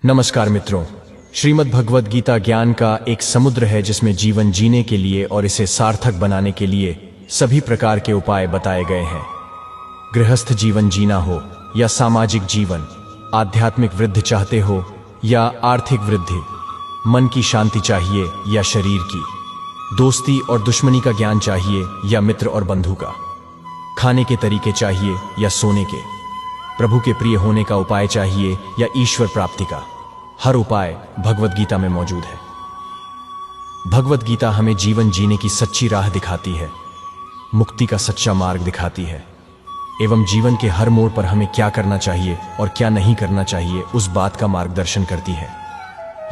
नमस्कार मित्रों, श्रीमद् भगवद गीता ज्ञान का एक समुद्र है जिसमें जीवन जीने के लिए और इसे सार्थक बनाने के लिए सभी प्रकार के उपाय बताए गए हैं। गृहस्थ जीवन जीना हो या सामाजिक जीवन, आध्यात्मिक वृद्धि चाहते हो या आर्थिक वृद्धि, मन की शांति चाहिए या शरीर की, दोस्ती और दुश्मनी का ज्ञान चाहिए या मित्र और बंधु का, खाने के तरीके चाहिए या सोने के, प्रभु के प्रिय होने का उपाय चाहिए या ईश्वर प्राप्ति का, हर उपाय भगवद गीता में मौजूद है। भगवद गीता हमें जीवन जीने की सच्ची राह दिखाती है, मुक्ति का सच्चा मार्ग दिखाती है एवं जीवन के हर मोड़ पर हमें क्या करना चाहिए और क्या नहीं करना चाहिए उस बात का मार्गदर्शन करती है।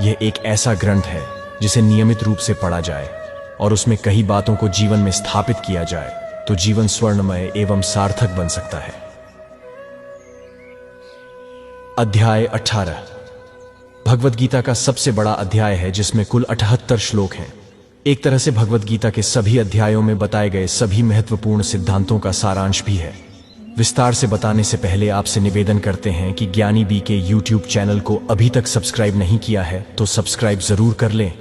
यह एक ऐसा ग्रंथ है जिसे नियमित रूप से पढ़ा जाए और उसमें कई बातों को जीवन में स्थापित किया जाए तो जीवन स्वर्णमय एवं सार्थक बन सकता है। अध्याय 18 भगवद गीता का सबसे बड़ा अध्याय है जिसमें कुल 78 श्लोक हैं। एक तरह से भगवद गीता के सभी अध्यायों में बताए गए सभी महत्वपूर्ण सिद्धांतों का सारांश भी है। विस्तार से बताने से पहले आपसे निवेदन करते हैं कि ज्ञानी बी के YouTube चैनल को अभी तक सब्सक्राइब नहीं किया है तो सब्सक्राइब जरूर कर लें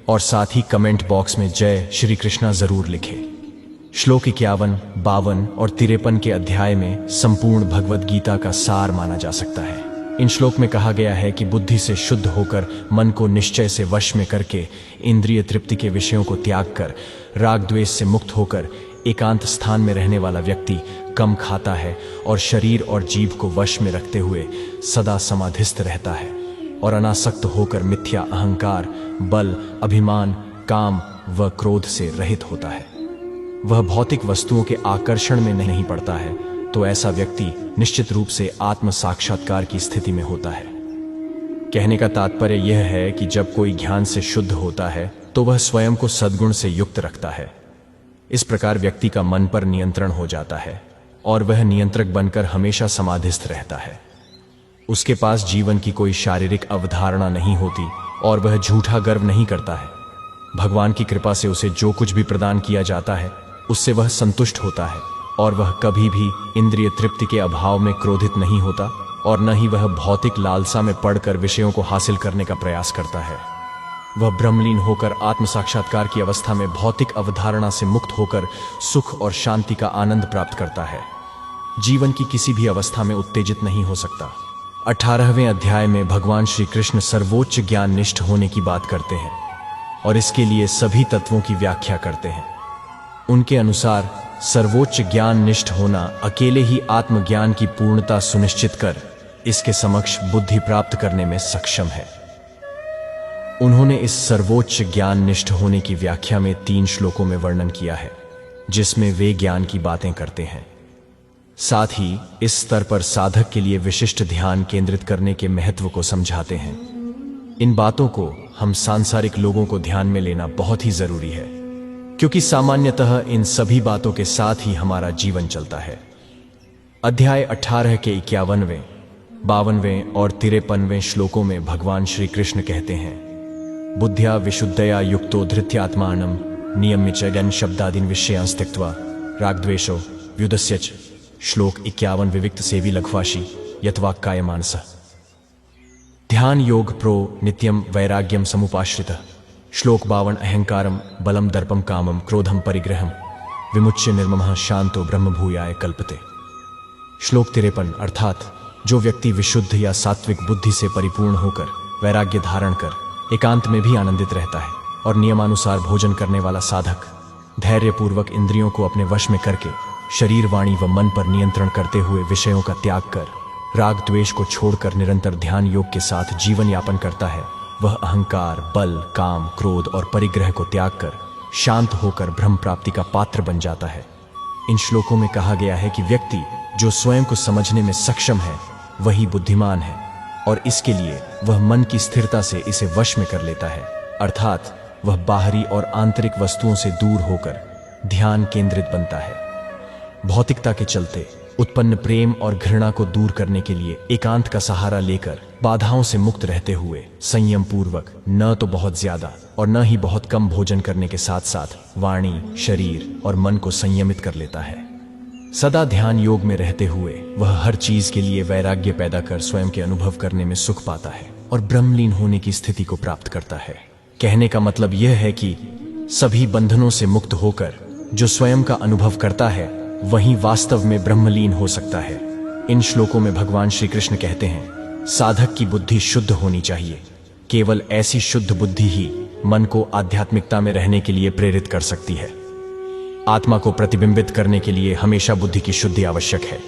और साथ ही कमेंट बॉक्स में जय श्री कृष्णा जरूर लिखें। श्लोक 51, 52 और 53 के अध्याय में संपूर्ण भगवद गीता का सार माना जा सकता है। इन श्लोक में कहा गया है कि बुद्धि से शुद्ध होकर मन को निश्चय से वश में करके इंद्रिय तृप्ति के विषयों को त्याग कर राग द्वेष से मुक्त होकर एकांत स्थान में रहने वाला व्यक्ति कम खाता है और शरीर और जीव को वश में रखते हुए सदा समाधिस्थ रहता है और अनासक्त होकर मिथ्या अहंकार, बल, अभिमान, काम व क्रोध से रहित होता है। वह भौतिक वस्तुओं के आकर्षण में नहीं पड़ता है तो ऐसा व्यक्ति निश्चित रूप से आत्म साक्षात्कार की स्थिति में होता है। कहने का तात्पर्य यह है कि जब कोई ज्ञान से शुद्ध होता है तो वह स्वयं को सद्गुण से युक्त रखता है। इस प्रकार व्यक्ति का मन पर नियंत्रण हो जाता है और वह नियंत्रक बनकर हमेशा समाधिस्थ रहता है। उसके पास जीवन की कोई शारीरिक अवधारणा नहीं होती और वह झूठा गर्व नहीं करता है। भगवान की कृपा से उसे जो कुछ भी प्रदान किया जाता है उससे वह संतुष्ट होता है और वह कभी भी इंद्रिय तृप्ति के अभाव में क्रोधित नहीं होता और न ही वह भौतिक लालसा में पड़कर विषयों को हासिल करने का प्रयास करता है। वह ब्रह्मलीन होकर आत्म साक्षात्कार की अवस्था में भौतिक अवधारणा से मुक्त होकर सुख और शांति का आनंद प्राप्त करता है। जीवन की किसी भी अवस्था में उत्तेजित नहीं हो सकता। 18वें अध्याय में भगवान श्री कृष्ण सर्वोच्च ज्ञान निष्ठ होने की बात करते हैं और इसके लिए सभी तत्वों की व्याख्या करते हैं। उनके अनुसार सर्वोच्च ज्ञान निष्ठ होना अकेले ही आत्मज्ञान की पूर्णता सुनिश्चित कर इसके समक्ष बुद्धि प्राप्त करने में सक्षम है। उन्होंने इस सर्वोच्च ज्ञान निष्ठ होने की व्याख्या में 3 श्लोकों में वर्णन किया है जिसमें वे ज्ञान की बातें करते हैं। साथ ही इस स्तर पर साधक के लिए विशिष्ट ध्यान केंद्रित करने के महत्व को समझाते हैं। इन बातों को हम सांसारिक लोगों को ध्यान में लेना बहुत ही जरूरी है क्योंकि सामान्यतः इन सभी बातों के साथ ही हमारा जीवन चलता है। अध्याय 18 के 51वें, 52वें और 53वें श्लोकों में भगवान श्री कृष्ण कहते हैं, बुद्ध्या विशुद्धया युक्तो धृत्यात्मानं नियम्य च गण शब्दादीन विषयांस् त्यक्त्वा रागद्वेषो व्युदस्यच। श्लोक 51 विविक्त सेवी लघ्वाशी यत्वाक्काय मानसः। ध्यान योग प्रो नित्यम वैराग्यम समुपाश्रितः। श्लोक 52 अहंकारम बलम दर्पम कामम क्रोधम परिग्रहम विमुच्य निर्ममः शांतो ब्रह्म भूयाय कल्पते। श्लोक 53 अर्थात जो व्यक्ति विशुद्ध या सात्विक बुद्धि से परिपूर्ण होकर वैराग्य धारण कर एकांत में भी आनंदित रहता है और नियमानुसार भोजन करने वाला साधक धैर्यपूर्वक इंद्रियों को अपने वश में करके शरीर, वाणी व मन पर नियंत्रण करते हुए विषयों का त्याग कर राग द्वेष को छोड़कर निरंतर ध्यान योग के साथ जीवन यापन करता है, वह अहंकार, बल, काम, क्रोध और परिग्रह को त्याग कर शांत होकर ब्रह्म प्राप्ति का पात्र बन जाता है। इन श्लोकों में कहा गया है कि व्यक्ति जो स्वयं को समझने में सक्षम है वही बुद्धिमान है और इसके लिए वह मन की स्थिरता से इसे वश में कर लेता है, अर्थात वह बाहरी और आंतरिक वस्तुओं से दूर होकर ध्यान केंद्रित बनता है। भौतिकता के चलते उत्पन्न प्रेम और घृणा को दूर करने के लिए एकांत का सहारा लेकर बाधाओं से मुक्त रहते हुए संयम पूर्वक न तो बहुत ज्यादा और न ही बहुत कम भोजन करने के साथ साथ वाणी, शरीर और मन को संयमित कर लेता है। सदा ध्यान योग में रहते हुए वह हर चीज के लिए वैराग्य पैदा कर स्वयं के अनुभव करने में सुख पाता है। और ब्रह्मलीन होने की स्थिति को प्राप्त करता है। कहने का मतलब यह है कि सभी बंधनों से मुक्त होकर जो स्वयं का अनुभव करता है वही वास्तव में ब्रह्मलीन हो सकता है। इन श्लोकों में भगवान श्री कृष्ण कहते हैं, साधक की बुद्धि शुद्ध होनी चाहिए। केवल ऐसी शुद्ध बुद्धि ही मन को आध्यात्मिकता में रहने के लिए प्रेरित कर सकती है। आत्मा को प्रतिबिंबित करने के लिए हमेशा बुद्धि की शुद्धि आवश्यक है।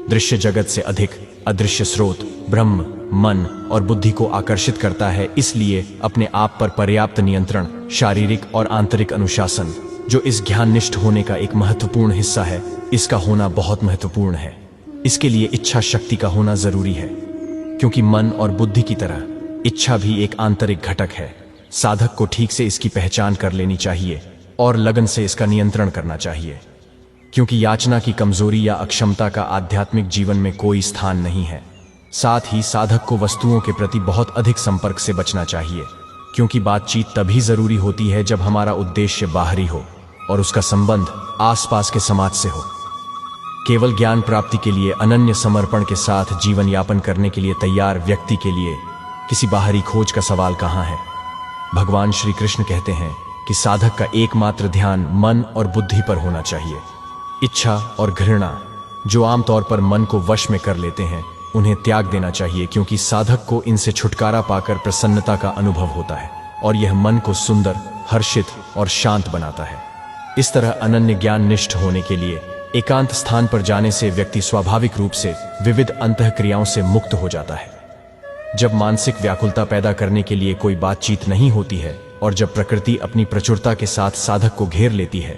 दृश्य जगत से अधिक अदृश्य स्रोत ब्रह्म मन और बुद्धि को आकर्षित करता है। इसलिए अपने आप पर पर्याप्त नियंत्रण, शारीरिक और आंतरिक अनुशासन, जो इस ज्ञाननिष्ठ होने का एक महत्वपूर्ण हिस्सा है, इसका होना बहुत महत्वपूर्ण है। इसके लिए इच्छा शक्ति का होना जरूरी है, क्योंकि मन और बुद्धि की तरह इच्छा भी एक आंतरिक घटक है। साधक को ठीक से इसकी पहचान कर लेनी चाहिए और लगन से इसका नियंत्रण करना चाहिए, क्योंकि याचना की कमजोरी या अक्षमता का आध्यात्मिक जीवन में कोई स्थान नहीं है। साथ ही साधक को वस्तुओं के प्रति बहुत अधिक संपर्क से बचना चाहिए, क्योंकि बातचीत तभी जरूरी होती है जब हमारा उद्देश्य बाहरी हो और उसका संबंध आसपास के समाज से हो। केवल ज्ञान प्राप्ति के लिए अनन्य समर्पण के साथ जीवन यापन करने के लिए तैयार व्यक्ति के लिए किसी बाहरी खोज का सवाल कहाँ है। भगवान श्री कृष्ण कहते हैं कि साधक का एकमात्र ध्यान मन और बुद्धि पर होना चाहिए। इच्छा और घृणा जो आमतौर पर मन को वश में कर लेते हैं, उन्हें त्याग देना चाहिए, क्योंकि साधक को इनसे छुटकारा पाकर प्रसन्नता का अनुभव होता है और यह मन को सुंदर, हर्षित और शांत बनाता है। इस तरह अनन्य ज्ञान निष्ठ होने के लिए एकांत स्थान पर जाने से व्यक्ति स्वाभाविक रूप से विविध अंतःक्रियाओं से मुक्त हो जाता है। जब मानसिक व्याकुलता पैदा करने के लिए कोई बातचीत नहीं होती है और जब प्रकृति अपनी प्रचुरता के साथ साधक को घेर लेती है,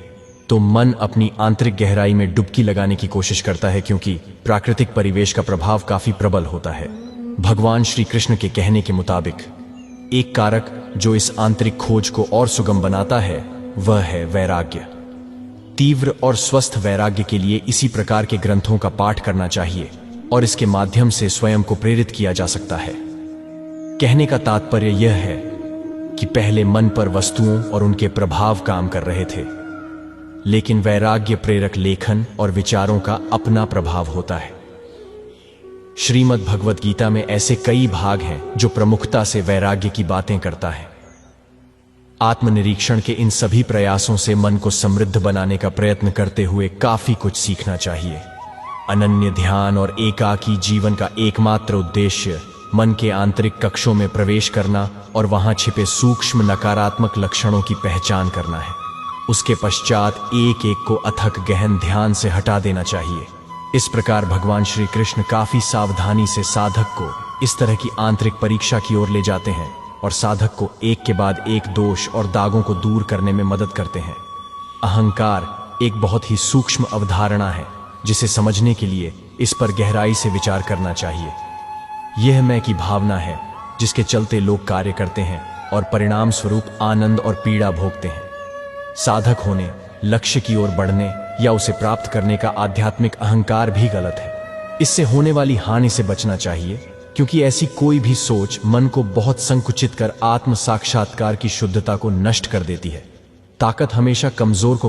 तो मन अपनी आंतरिक गहराई में डुबकी लगाने की कोशिश करता है, क्योंकि प्राकृतिक परिवेश का प्रभाव काफी प्रबल होता है। भगवान श्री कृष्ण के कहने के मुताबिक एक कारक जो इस आंतरिक खोज को और सुगम बनाता है वह है वैराग्य। तीव्र और स्वस्थ वैराग्य के लिए इसी प्रकार के ग्रंथों का पाठ करना चाहिए और इसके माध्यम से स्वयं को प्रेरित किया जा सकता है। कहने का तात्पर्य यह है कि पहले मन पर वस्तुओं और उनके प्रभाव काम कर रहे थे, लेकिन वैराग्य प्रेरक लेखन और विचारों का अपना प्रभाव होता है। श्रीमद् भगवत गीता में ऐसे कई भाग हैं जो प्रमुखता से वैराग्य की बातें करता है। आत्मनिरीक्षण के इन सभी प्रयासों से मन को समृद्ध बनाने का प्रयत्न करते हुए काफी कुछ सीखना चाहिए। अनन्य ध्यान और एकाकी जीवन का एकमात्र उद्देश्य मन के आंतरिक कक्षों में प्रवेश करना और वहां छिपे सूक्ष्म नकारात्मक लक्षणों की पहचान करना है। उसके पश्चात एक एक को अथक गहन ध्यान से हटा देना चाहिए। इस प्रकार भगवान श्री कृष्ण काफी सावधानी से साधक को इस तरह की आंतरिक परीक्षा की ओर ले जाते हैं और साधक को एक के बाद एक दोष और दागों को दूर करने में मदद करते हैं। अहंकार एक बहुत ही सूक्ष्म अवधारणा है, जिसे समझने के लिए इस पर गहराई से विचार करना चाहिए। यह मैं की भावना है जिसके चलते लोग कार्य करते हैं और परिणाम स्वरूप आनंद और पीड़ा भोगते हैं। साधक होने, लक्ष्य की ओर बढ़ने या उसे प्राप्त करने का आध्यात्मिक अहंकार भी गलत है। इससे होने वाली हानि से बचना चाहिए, क्योंकि ऐसी कोई भी सोच मन को बहुत संकुचित कर आत्म साक्षात्कार की शुद्धता को नष्ट कर देती है। ताकत हमेशा कमजोर को